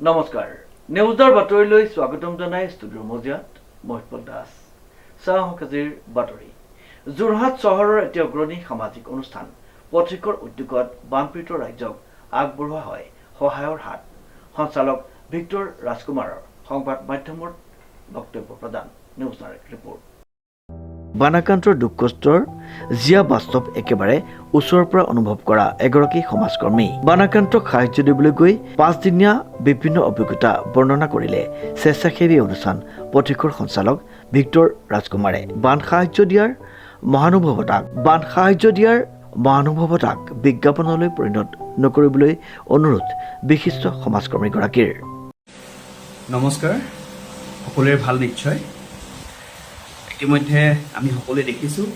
নমস্কাৰ নিউজৰ বাতৰিলৈ স্বাগতম জনাই ষ্টুডিঅ'ৰ মজিয়াত মহিপল দাস চাওঁ আজিৰ বাতৰি যোৰহাট চহৰৰ এটি অগ্ৰণী সামাজিক অনুষ্ঠান পথিকৰ উদ্যোগত বানপীড়িত ৰাজ্যক আগবঢ়োৱা হয় সহায়ৰ হাত সঞ্চালক ভিক্টৰ ৰাজকুমাৰৰ সংবাদ মাধ্যমৰ বক্তব্য প্ৰদান নিউজ ডাইৰেক্ট ৰিপৰ্ট বানাক্ৰান্তৰ দুখ কষ্টৰ জিয়া বাস্তৱ একেবাৰে ওচৰৰ পৰা অনুভৱ কৰা এগৰাকী সমাজকৰ্মী বানাক্ৰান্তক সাহায্য দিবলৈ গৈ 5 দিনীয়া বিভিন্ন অভিজ্ঞতা বৰ্ণনা কৰিলে স্বেচ্ছাসেৱী অনুষ্ঠান পথিকৰ সঞ্চালক ভিক্টৰ ৰাজকুমাৰে বান সাহায্য দিয়াৰ মহানুভৱতাক বিজ্ঞাপনলৈ পৰিণত নকৰিবলৈ অনুৰোধ বিশিষ্ট সমাজকৰ্মীগৰাকীৰ। নমস্কাৰ, সকলোৰে ভাল নিশ্চয়। ইতিমধ্যে আমি সকলোৱে দেখিছোঁ,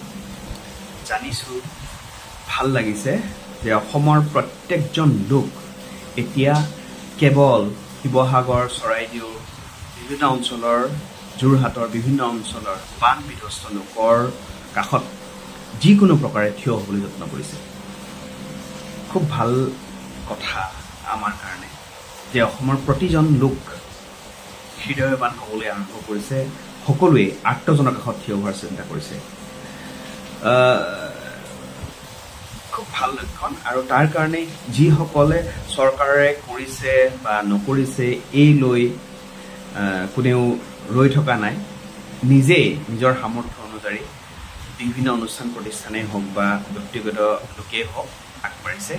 জানিছোঁ, ভাল লাগিছে যে অসমৰ প্ৰত্যেকজন লোক এতিয়া কেৱল শিৱসাগৰ, চৰাইদেউ, বিভিন্ন অঞ্চলৰ, যোৰহাটৰ বিভিন্ন অঞ্চলৰ বান বিধ্বস্ত লোকৰ কাষত যিকোনো প্ৰকাৰে থিয় হ'বলৈ যত্ন কৰিছে। খুব ভাল কথা আমাৰ কাৰণে যে অসমৰ প্ৰতিজন লোক হৃদয়বান হ'বলৈ আৰম্ভ কৰিছে, সকলোৱে আৰ্তজনৰ কাষত থিয় হোৱাৰ চিন্তা কৰিছে। খুব ভাল লক্ষণ। আৰু তাৰ কাৰণে যিসকলে চৰকাৰে কৰিছে বা নকৰিছে এই লৈ কোনেও ৰৈ থকা নাই, নিজেই নিজৰ সামৰ্থ্য অনুযায়ী বিভিন্ন অনুষ্ঠান প্ৰতিষ্ঠানেই হওক বা ব্যক্তিগত লোকেই হওক আগবাঢ়িছে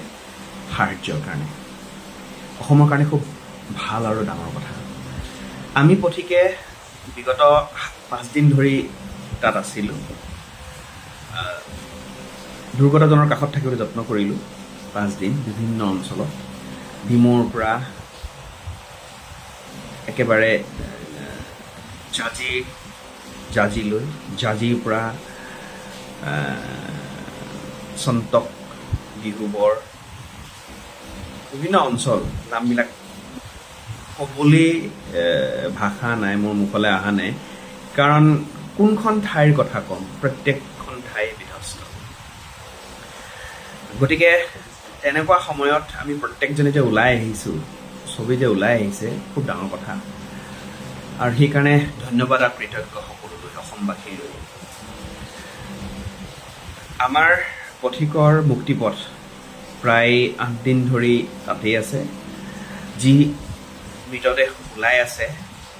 সাহায্যৰ কাৰণে। অসমৰ কাৰণে খুব ভাল আৰু ডাঙৰ কথা। আমি পথিকে বিগত 5 দিন ধৰি তাত আছিলোঁ, দুৰ্গতজনৰ কাষত থাকিবলৈ যত্ন কৰিলোঁ। 5 দিন বিভিন্ন অঞ্চলত, ডিমৌৰ পৰা একেবাৰে জাজিলৈ, জাজিৰ পৰা চন্তক, ডিব্ৰুগড়, বিভিন্ন অঞ্চল, নামবিলাক ক'বলৈ ভাষা নাই, মোৰ মুখলৈ অহা নাই, কাৰণ কোনখন ঠাইৰ কথা ক'ম, প্ৰত্যেকখন ঠাই বিধ্বস্ত। গতিকে তেনেকুৱা সময়ত আমি প্ৰত্যেকজনে যে ওলাই আহিছোঁ, চবেই যে ওলাই আহিছে, খুব ডাঙৰ কথা। আৰু সেইকাৰণে ধন্যবাদ আৰু কৃতজ্ঞ সকলোলৈ, অসমবাসীৰ। আমাৰ পথিকৰ মুক্তিপথ প্ৰায় 8 দিন ধৰি তাতেই আছে। যি মৃতদেহ ওলাই আছে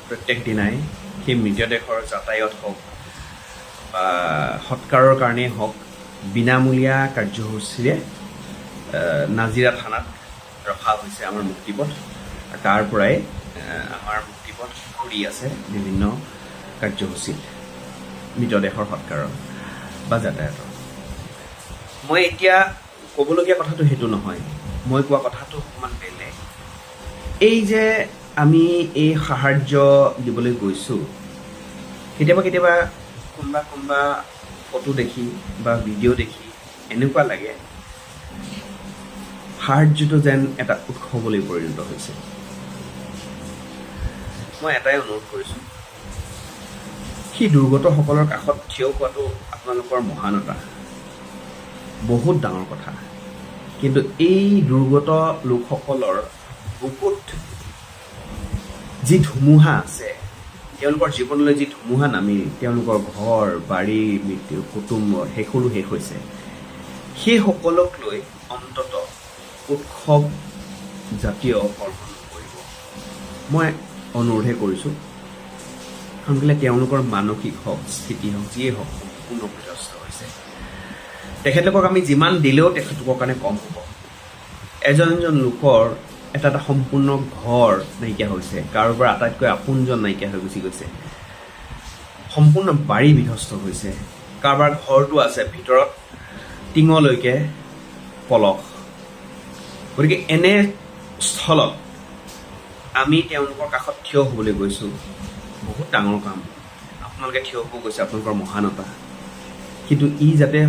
প্ৰত্যেক দিনাই, সেই মৃতদেহৰ যাতায়ত হওক বা সৎকাৰৰ কাৰণেই হওক, বিনামূলীয়া কাৰ্যসূচীৰে নাজিৰা থানাত ৰখা হৈছে আমাৰ মুক্তিপথ। তাৰ পৰাই আমাৰ মুক্তিপথ ঘূৰি আছে বিভিন্ন কাৰ্যসূচীত মৃতদেহৰ সৎকাৰৰ বা যাতায়াতৰ। মই এতিয়া ক'বলগীয়া কথাটো সেইটো নহয়, মই কোৱা কথাটো অকণমান বেলেগ। এই যে আমি এই সাহায্য দিবলৈ গৈছোঁ, কেতিয়াবা কোনোবা ফটো দেখি বা ভিডিঅ' দেখি এনেকুৱা লাগে সাহায্যটো যেন এটা উৎসৱলৈ পৰিণত হৈছে। মই এটাই অনুৰোধ কৰিছোঁ, সেই দুৰ্গতসকলৰ কাষত থিয় হোৱাটো আপোনালোকৰ মহানতা, বহুত ডাঙৰ কথা। কিন্তু এই দুৰ্গত লোকসকলৰ বুকুত যি ধুমুহা আছে, তেওঁলোকৰ জীৱনলৈ যি ধুমুহা নামিল, তেওঁলোকৰ ঘৰ বাৰী, মৃত্যু, কুটুম্ব শেষৰো শেষ হৈছে, সেই সকলক লৈ অন্তত উৎসৱ জাতীয় পালন কৰিব মই অনুৰোধহে কৰিছোঁ। কাৰণ কেলৈ তেওঁলোকৰ মানসিক হওক, স্থিতি হওক, যিয়ে হওক, সম্পূৰ্ণ বিধ্বস্ত হৈছে। তেখেতলোকক আমি যিমান দিলেও তেখেতলোকৰ কাৰণে কম হ'ব। এজন লোকৰ এটা সম্পূৰ্ণ ঘৰ নাইকিয়া হৈছে, কাৰোবাৰ আটাইতকৈ আপোনজন নাইকিয়া হৈ গুচি গৈছে, সম্পূৰ্ণ বাৰী বিধ্বস্ত হৈছে, কাৰোবাৰ ঘৰটো আছে ভিতৰত টিঙলৈকে পলস। গতিকে এনে স্থলত আমি তেওঁলোকৰ কাষত থিয় হ'বলৈ গৈছোঁ, বহুত ডাঙৰ কাম। আপোনালোকে থিয় হ'ব গৈছে, আপোনালোকৰ মহানতা। কিন্তু ই যাতে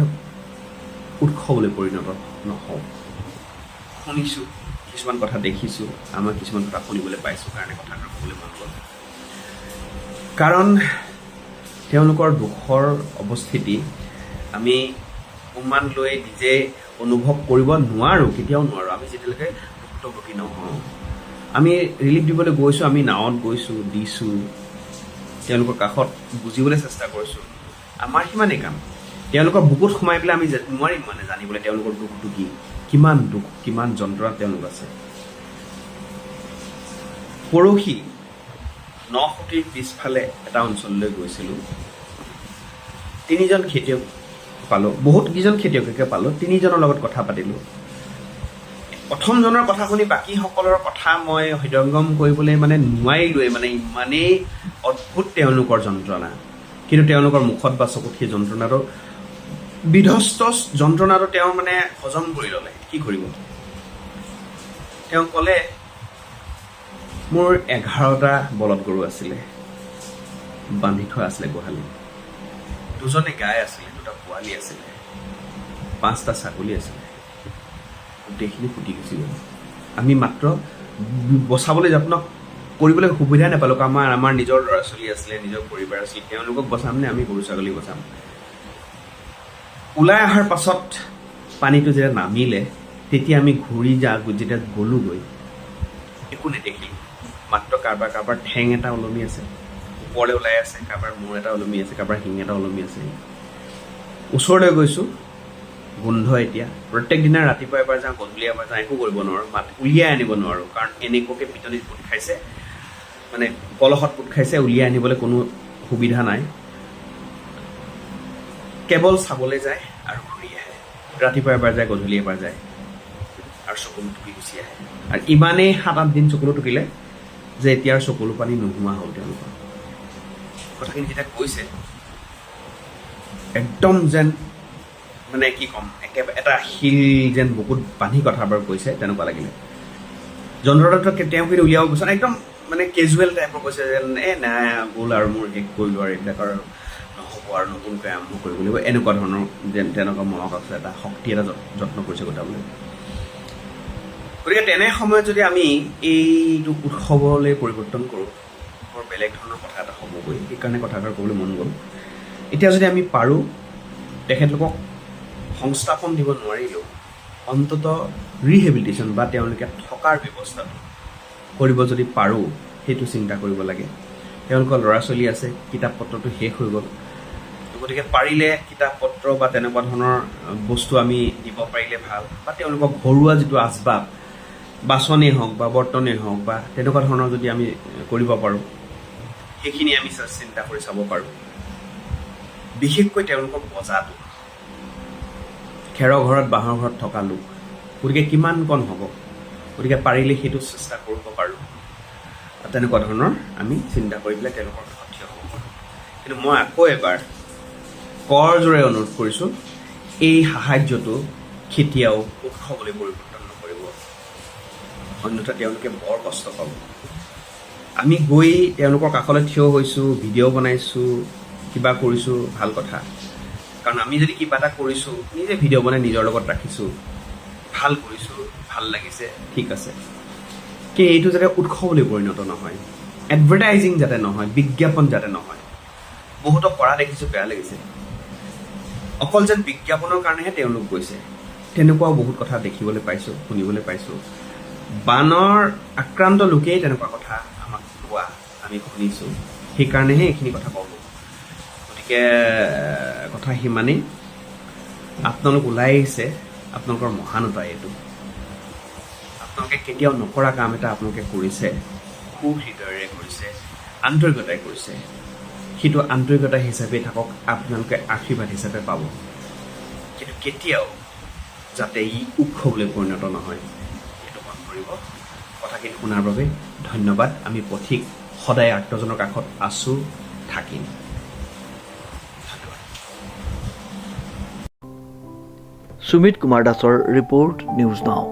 উৎসৱলৈ পৰিণত নহওক। শুনিছোঁ কিছুমান কথা, দেখিছোঁ, আমাৰ কিছুমান কথা শুনিবলৈ পাইছোঁ কাৰণে কথাটো ক'বলৈ মন গ'ল। কাৰণ তেওঁলোকৰ দুখৰ অৱস্থিতি আমি অনুমান লৈ নিজে অনুভৱ কৰিব নোৱাৰোঁ, কেতিয়াও নোৱাৰোঁ, আমি যেতিয়ালৈকে ভুক্তভোগী নহওঁ। আমি ৰিলিফ দিবলৈ গৈছোঁ, আমি নাৱত গৈছোঁ, দিছোঁ, তেওঁলোকৰ কাষত বুজিবলৈ চেষ্টা কৰিছোঁ। আমাৰ সিমানেই কাম। তেওঁলোকৰ বুকুত সোমাই পেলাই আমি নোৱাৰিম মানে জানিবলৈ তেওঁলোকৰ দুখটো কি, কিমান দুখ, কিমান যন্ত্ৰণাত তেওঁলোক আছে। পৰহি নসুটিৰ পিছফালে এটা অঞ্চললৈ গৈছিলোঁ। 3জন খেতিয়ক পালোঁ, বহুতকেইজন খেতিয়কে পালোঁ। 3জনৰ লগত কথা পাতিলোঁ। প্ৰথমজনৰ কথা শুনি বাকীসকলৰ কথা মই হৃদয়ংগম কৰিবলৈ মানে নোৱাৰিলোৱে, মানে ইমানেই অদ্ভুত তেওঁলোকৰ যন্ত্ৰণা। কিন্তু তেওঁলোকৰ মুখত বা চকুত সেই যন্ত্ৰণাটো, বিধ্বস্ত যন্ত্ৰণাটো তেওঁ মানে হজম কৰি ল'লে। কি কৰিব? তেওঁ ক'লে, মোৰ 11টা বলদ গৰু আছিলে, বান্ধি থোৱা আছিলে গোহালিত। 2জনী গাই আছিলে, 2টা পোৱালি আছিলে, 5টা ছাগলী আছিলে। গোটেইখিনি ফুটি গুচি গ'ল। আমি মাত্ৰ বচাবলৈ যত্ন কৰিবলৈ সুবিধা নাপালোঁ। আমাৰ নিজৰ ল'ৰা ছোৱালী আছিলে, নিজৰ পৰিবাৰ আছিলে, তেওঁলোকক বচাম নে আমি গৰু ছাগলী বচাম? ওলাই অহাৰ পাছত পানীটো যেতিয়া নামিলে, তেতিয়া আমি ঘূৰি যেতিয়া গ'লোগৈ, একো নেদেখিলোঁ। মাত্ৰ কাৰোবাৰ ঠেং এটা ওলমি আছে, ওপৰলৈ ওলাই আছে, কাৰোবাৰ মূৰ এটা ওলমি আছে, কাৰোবাৰ শিং এটা ওলমি আছে। ওচৰলৈ গৈছোঁ, গোন্ধ এতিয়া। প্ৰত্যেক দিনা ৰাতিপুৱা এবাৰ যাওঁ, গধূলি এবাৰ যাওঁ, একো কৰিব নোৱাৰোঁ, উলিয়াই আনিব নোৱাৰোঁ। কাৰণ এনেকুৱাকৈ পিটনিত পোত খাইছে, মানে কলহত পোত খাইছে, উলিয়াই আনিবলৈ কোনো সুবিধা নাই। কেৱল চাবলৈ যায় আৰু ঘূৰি আহে। ৰাতিপুৱা এবাৰ যায়, গধূলি এবাৰ যায়, আৰু চকুলো টুকি গুচি আহে। আৰু ইমানেই 7-8 দিন চকুলো টুকিলে যে এতিয়া আৰু চকুলো পানী নোহোৱা হ'ল তেওঁলোকৰ। কথাখিনি যেতিয়া কৈছে, একদম যেন মানে কি ক'ম, একেবাৰে এটা শিল যেন বুকুত বান্ধি কথাবোৰ কৈছে, তেনেকুৱা লাগিলে। যন্ত্ৰণাটো তেওঁ কিন্তু উলিয়াব বিচৰা একদম মানে কেজুৱেল টাইপৰ কৈছে যেন, নাই গ'ল আৰু মোৰ শেষ কৰিলোঁ আৰু এইবিলাক আৰু নহ'ব আৰু নতুনকৈ আৰম্ভ কৰিব লাগিব, এনেকুৱা ধৰণৰ যেন তেনেকুৱা মনত আছে, এটা শক্তি এটা যত্ন কৰিছে গোটাবলৈ। গতিকে তেনে সময়ত যদি আমি এইটো উৎসৱলৈ পৰিৱৰ্তন কৰোঁ, বৰ বেলেগ ধৰণৰ কথা এটা হ'বগৈ। সেইকাৰণে কথা এটা ক'বলৈ মন গ'ল। এতিয়া যদি আমি পাৰোঁ, তেখেতলোকক সংস্থাপন দিব নোৱাৰিলেও অন্ততঃ ৰিহেবিলিটেশ্যন বা তেওঁলোকে থকাৰ ব্যৱস্থাটো কৰিব যদি পাৰোঁ, সেইটো চিন্তা কৰিব লাগে। তেওঁলোকৰ ল'ৰা ছোৱালী আছে, কিতাপ পত্ৰটো শেষ হৈ গ'ল। গতিকে পাৰিলে কিতাপ পত্ৰ বা তেনেকুৱা ধৰণৰ বস্তু আমি দিব পাৰিলে ভাল। বা তেওঁলোকক ঘৰুৱা যিটো আচবাব, বাচনেই হওক বা বৰ্তনেই হওক বা তেনেকুৱা ধৰণৰ যদি আমি কৰিব পাৰোঁ, সেইখিনি আমি চিন্তা কৰি চাব পাৰোঁ। বিশেষকৈ তেওঁলোকৰ বজাটো, খেৰৰ ঘৰত বাঁহৰ ঘৰত থকা লোক, গতিকে কিমান কণ হ'ব, গতিকে পাৰিলে সেইটো চেষ্টা কৰিব পাৰোঁ। তেনেকুৱা ধৰণৰ আমি চিন্তা কৰি পেলাই তেওঁলোকৰ কাষত থিয় হ'ব পাৰোঁ। কিন্তু মই আকৌ এবাৰ কৰজোৰে অনুৰোধ কৰিছোঁ, এই সাহাৰ্যটো কেতিয়াও উৎসৱলৈ পৰিৱৰ্তন নকৰিব, অন্যথা তেওঁলোকে বৰ কষ্ট পাব। আমি গৈ তেওঁলোকৰ কাষলৈ থিয় হৈছোঁ, ভিডিঅ' বনাইছোঁ, কিবা কৰিছোঁ, ভাল কথা। কাৰণ আমি যদি কিবা এটা কৰিছোঁ, নিজে ভিডিঅ' বনাই নিজৰ লগত ৰাখিছোঁ, ভাল কৰিছোঁ, ভাল লাগিছে, ঠিক আছে। কিন্তু এইটো যাতে উৎসৱলৈ পৰিণত নহয়, এডভাৰটাইজিং যাতে নহয়, বিজ্ঞাপন যাতে নহয়। বহুতক কৰা দেখিছোঁ, বেয়া লাগিছে। অকল যেন বিজ্ঞাপনৰ কাৰণেহে তেওঁলোক গৈছে, তেনেকুৱাও বহুত কথা দেখিবলৈ পাইছোঁ, শুনিবলৈ পাইছোঁ। বানৰ আক্ৰান্ত লোকেই তেনেকুৱা কথা আমাক কোৱা আমি শুনিছোঁ, সেইকাৰণেহে এইখিনি কথা ক'ব। গতিকে কথা সিমানেই। আপোনালোক ওলাই আহিছে, আপোনালোকৰ মহানতা এইটো। আপোনালোকে কেতিয়াও নকৰা কাম এটা আপোনালোকে কৰিছে, সুহৃদয়েৰে কৰিছে, আন্তৰিকতাৰে কৰিছে। সেইটো আন্তৰিকতা হিচাপে থাকক, আপোনালোকে আশীৰ্বাদ হিচাপে পাব। কিন্তু কেতিয়াও যাতে ই উৎসৱলৈ পৰিণত নহয়, সেইটো মন কৰিব। কথাখিনি শুনাৰ বাবে ধন্যবাদ। আমি পথিক সদায় আৰ্তজনৰ কাষত আছোঁ, থাকিম। সুমিত কুমাৰ দাসৰ ৰিপৰ্ট, নিউজ নাও।